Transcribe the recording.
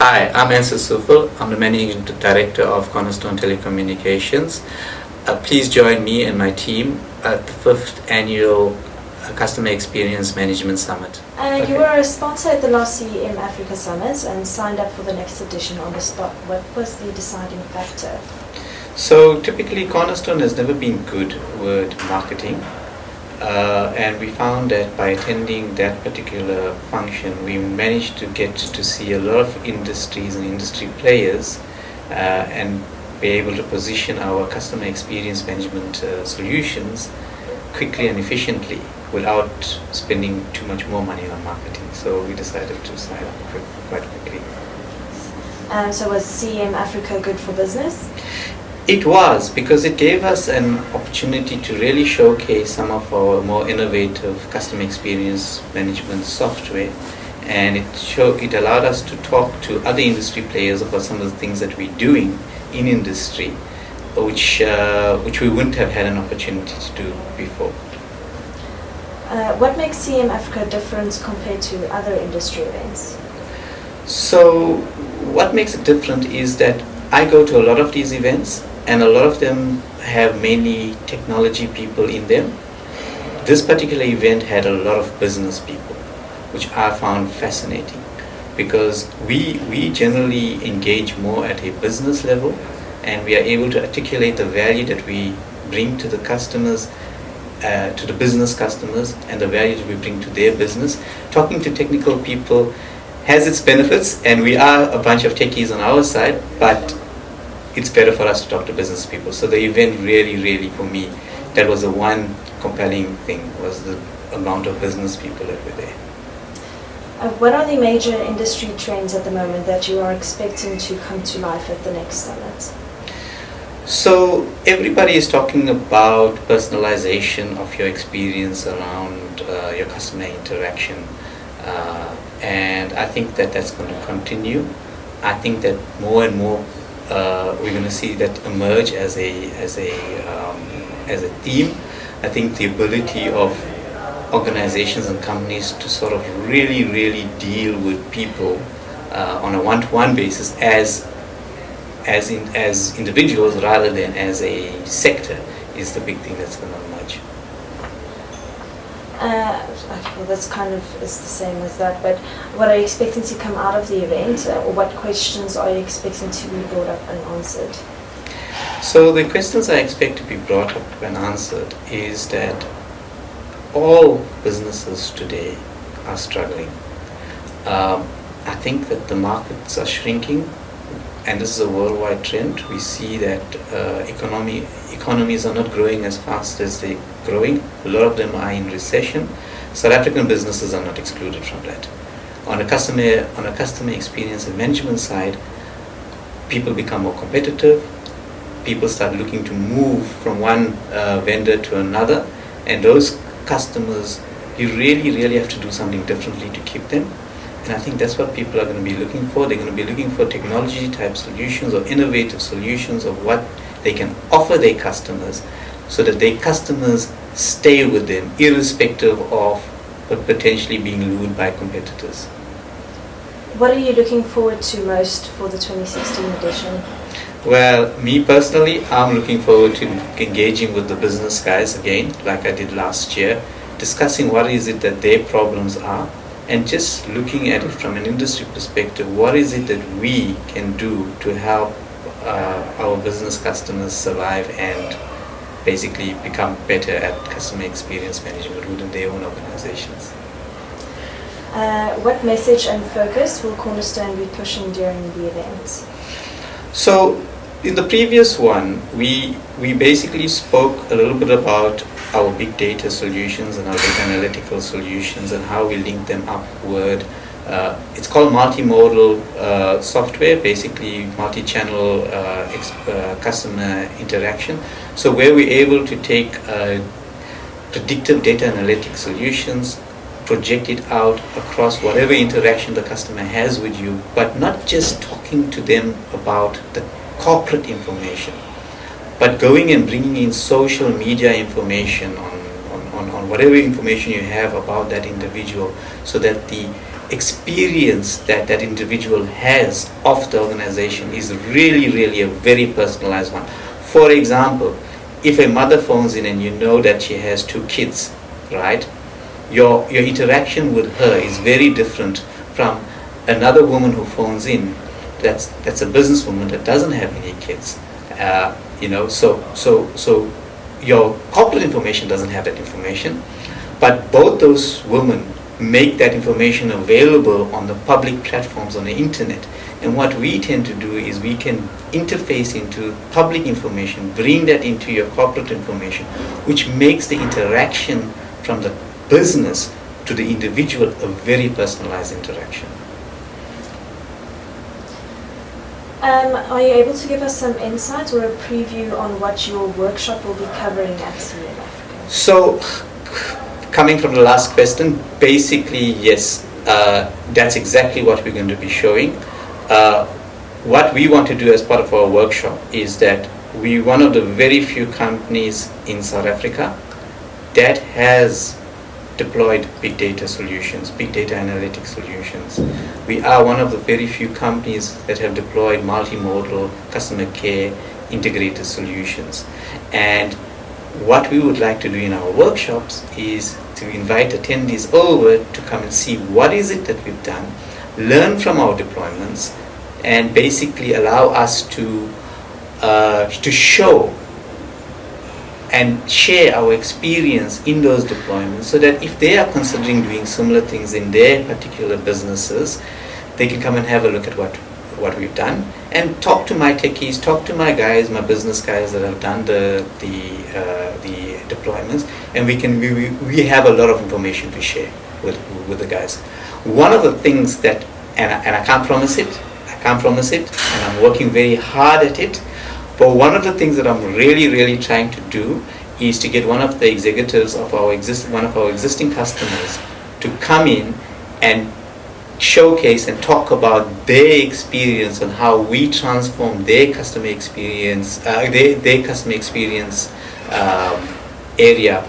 Hi, I'm Ansu Sooful. I'm the Managing Director of Cornastone Telecommunications. Please join me and my team at the 5th Annual Customer Experience Management Summit. You were a sponsor at the last CEM Africa Summit and signed up for the next edition on the spot. What was the deciding factor? So typically Cornerstone has never been good with marketing. And we found that by attending that particular function, we managed to get to see a lot of industries and industry players and be able to position our customer experience management solutions quickly and efficiently without spending too much more money on marketing. So we decided to sign up quite quickly. So was CEM Africa good for business? It was, because it gave us an opportunity to really showcase some of our more innovative customer experience management software, and it allowed us to talk to other industry players about some of the things that we're doing in industry, which we wouldn't have had an opportunity to do before. What makes CEM Africa different compared to other industry events? So what makes it different is that I go to a lot of these events, and a lot of them have mainly technology people in them. This particular event had a lot of business people, which I found fascinating, because we generally engage more at a business level, and we are able to articulate the value that we bring to the customers, to the business customers, and the value that we bring to their business. Talking to technical people has its benefits, and we are a bunch of techies on our side, but it's better for us to talk to business people. So the event really, for me, that was the one compelling thing, was the amount of business people that were there. What are the major industry trends at the moment that you are expecting to come to life at the next summit? So everybody is talking about personalization of your experience around your customer interaction. And I think that that's going to continue. I think that more and more we're going to see that emerge as a theme. I think the ability of organizations and companies to sort of really deal with people on a one-to-one basis as individuals rather than as a sector is the big thing that's going to emerge. Well, that's kind of is the same as that, but what are you expecting to come out of the event, or what questions are you expecting to be brought up and answered? So the questions I expect to be brought up and answered is that all businesses today are struggling. I think that the markets are shrinking, and this is a worldwide trend. We see that economies are not growing as fast as they're growing. A lot of them are in recession. South African businesses are not excluded from that. On a customer experience and management side, people become more competitive. People start looking to move from one vendor to another, and those customers, you really have to do something differently to keep them. And I think that's what people are going to be looking for. They're going to be looking for technology type solutions or innovative solutions of what they can offer their customers, so that their customers stay with them irrespective of potentially being lured by competitors. What are you looking forward to most for the 2016 edition? Well, me personally, I'm looking forward to engaging with the business guys again, like I did last year, discussing what is it that their problems are, and just looking at it from an industry perspective. What is it that we can do to help our business customers survive and basically become better at customer experience management within their own organizations? What message and focus will Cornerstone be pushing during the event? So in the previous one, we basically spoke a little bit about our big data solutions and our data analytical solutions and how we link them upward. It's called multimodal software, basically multi-channel customer interaction. So where we're able to take predictive data analytic solutions, project it out across whatever interaction the customer has with you, but not just talking to them about the corporate information, but going and bringing in social media information on whatever information you have about that individual, so that the experience that that individual has of the organization is really, really a very personalized one. For example, if a mother phones in and you know that she has 2 kids, right? Your interaction with her is very different from another woman who phones in that's a businesswoman that doesn't have any kids. So your corporate information doesn't have that information, but both those women make that information available on the public platforms on the internet. And what we tend to do is we can interface into public information, bring that into your corporate information, which makes the interaction from the business to the individual a very personalized interaction. Are you able to give us some insight or a preview on what your workshop will be covering at CEM Africa? So, coming from the last question, basically, yes, that's exactly what we're going to be showing. What we want to do as part of our workshop is that we're one of the very few companies in South Africa that has deployed big data solutions, big data analytics solutions. We are one of the very few companies that have deployed multimodal customer care integrated solutions. And what we would like to do in our workshops is to invite attendees over to come and see what is it that we've done, learn from our deployments, and basically allow us to show and share our experience in those deployments, so that if they are considering doing similar things in their particular businesses, they can come and have a look at what we've done and talk to my techies, talk to my guys, my business guys that have done the deployments, and we have a lot of information to share with the guys. One of the things that, and I can't promise it, and I'm working very hard at it, but one of the things that I'm really, really trying to do is to get one of the executives of one of our existing customers to come in and showcase and talk about their experience on how we transform their customer experience, area